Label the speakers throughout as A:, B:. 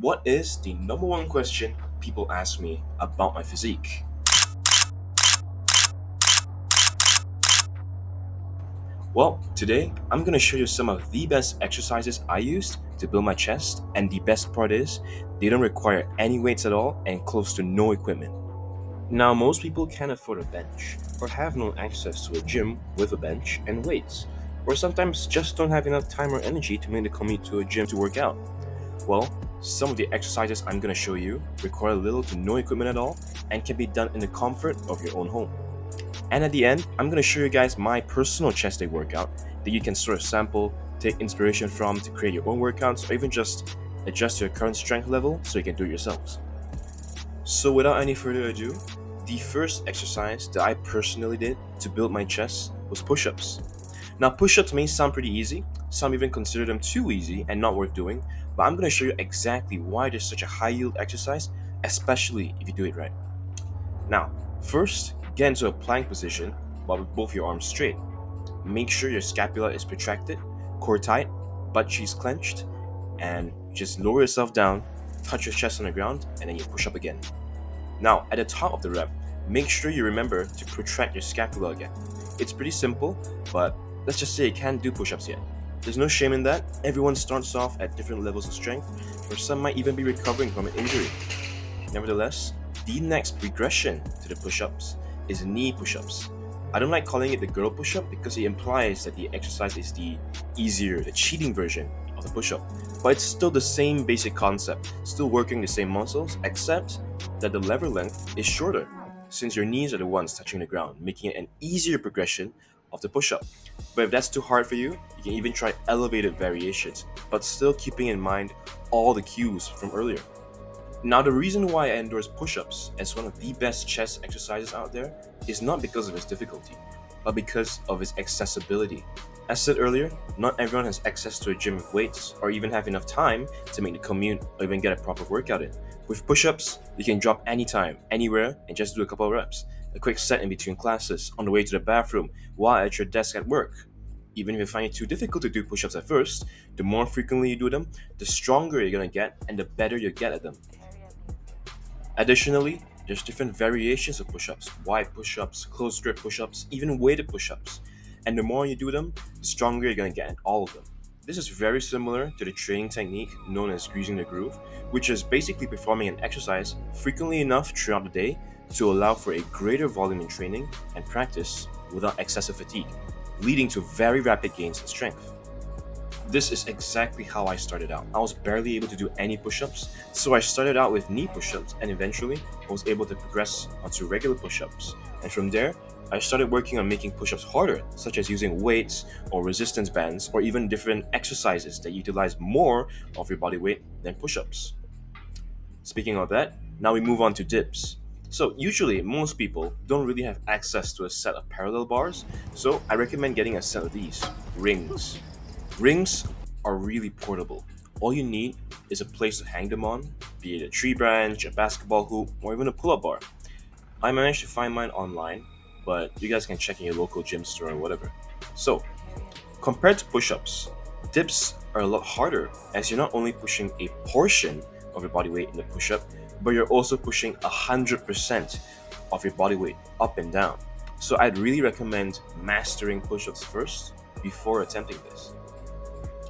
A: What is the number one question people ask me about my physique? Well, today I'm going to show you some of the best exercises I used to build my chest, and the best part is they don't require any weights at all and close to no equipment. Now, most people can't afford a bench or have no access to a gym with a bench and weights, or sometimes just don't have enough time or energy to make the commute to a gym to work out. Well, some of the exercises I'm going to show you require little to no equipment at all and can be done in the comfort of your own home. And at the end, I'm going to show you guys my personal chest day workout that you can sort of sample, take inspiration from to create your own workouts, or even just adjust your current strength level so you can do it yourselves. So without any further ado, the first exercise that I personally did to build my chest was push-ups. Now push-ups may sound pretty easy, some even consider them too easy and not worth doing, but I'm going to show you exactly why there's such a high yield exercise, especially if you do it right. Now, first, get into a plank position but with both your arms straight. Make sure your scapula is protracted, core tight, butt cheeks clenched, and just lower yourself down, touch your chest on the ground, and then you push up again. Now, at the top of the rep, make sure you remember to protract your scapula again. It's pretty simple, but let's just say you can't do push-ups yet. There's no shame in that. Everyone starts off at different levels of strength, or some might even be recovering from an injury. Nevertheless, the next progression to the push-ups is knee push-ups. I don't like calling it the girl push-up because it implies that the exercise is the easier, the cheating version of the push-up. But it's still the same basic concept, still working the same muscles, except that the lever length is shorter, since your knees are the ones touching the ground, making it an easier progression of the push-up. But if that's too hard for you, you can even try elevated variations, but still keeping in mind all the cues from earlier. Now, the reason why I endorse push-ups as one of the best chest exercises out there is not because of its difficulty, but because of its accessibility. As said earlier, not everyone has access to a gym with weights or even have enough time to make the commute or even get a proper workout in. With push-ups, you can drop anytime, anywhere, and just do a couple of reps. A quick set in between classes, on the way to the bathroom, while at your desk at work. Even if you find it too difficult to do push-ups at first, the more frequently you do them, the stronger you're gonna get and the better you get at them. Additionally, there's different variations of push-ups, wide push-ups, close grip push-ups, even weighted push-ups. And the more you do them, the stronger you're going to get at all of them. This is very similar to the training technique known as greasing the groove, which is basically performing an exercise frequently enough throughout the day to allow for a greater volume in training and practice without excessive fatigue, leading to very rapid gains in strength. This is exactly how I started out. I was barely able to do any push-ups, so I started out with knee push-ups and eventually I was able to progress onto regular push-ups. And from there, I started working on making push-ups harder, such as using weights or resistance bands or even different exercises that utilize more of your body weight than push-ups. Speaking of that, now we move on to dips. So usually most people don't really have access to a set of parallel bars, so I recommend getting a set of these rings. Rings are really portable. All you need is a place to hang them on, be it a tree branch, a basketball hoop, or even a pull-up bar. I managed to find mine online, but you guys can check in your local gym store or whatever. So, compared to push-ups, dips are a lot harder as you're not only pushing a portion of your body weight in the push-up, but you're also pushing 100% of your body weight up and down. So I'd really recommend mastering push-ups first before attempting this.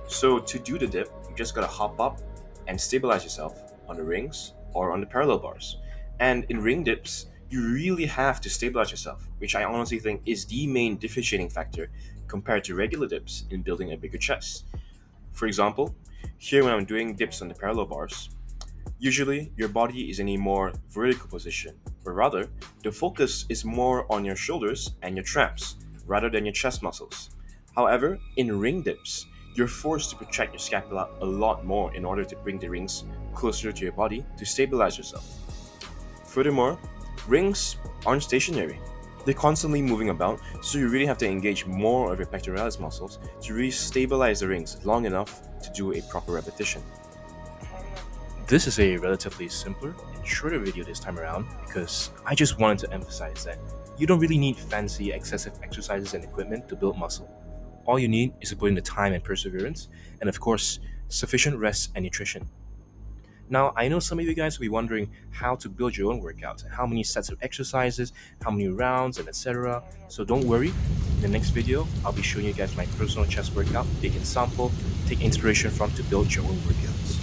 A: So to do the dip, you just gotta hop up and stabilize yourself on the rings or on the parallel bars. And in ring dips, you really have to stabilize yourself, which I honestly think is the main differentiating factor compared to regular dips in building a bigger chest. For example, here when I'm doing dips on the parallel bars, usually your body is in a more vertical position, but rather the focus is more on your shoulders and your traps rather than your chest muscles. However, in ring dips, you're forced to protract your scapula a lot more in order to bring the rings closer to your body to stabilize yourself. Furthermore, rings aren't stationary. They're constantly moving about, so you really have to engage more of your pectoralis muscles to really stabilize the rings long enough to do a proper repetition. This is a relatively simpler and shorter video this time around because I just wanted to emphasize that you don't really need fancy excessive exercises and equipment to build muscle. All you need is to put in the time and perseverance, and of course, sufficient rest and nutrition. Now, I know some of you guys will be wondering how to build your own workouts and how many sets of exercises, how many rounds, and etc. So don't worry. In the next video, I'll be showing you guys my personal chest workout they can sample, take inspiration from to build your own workouts.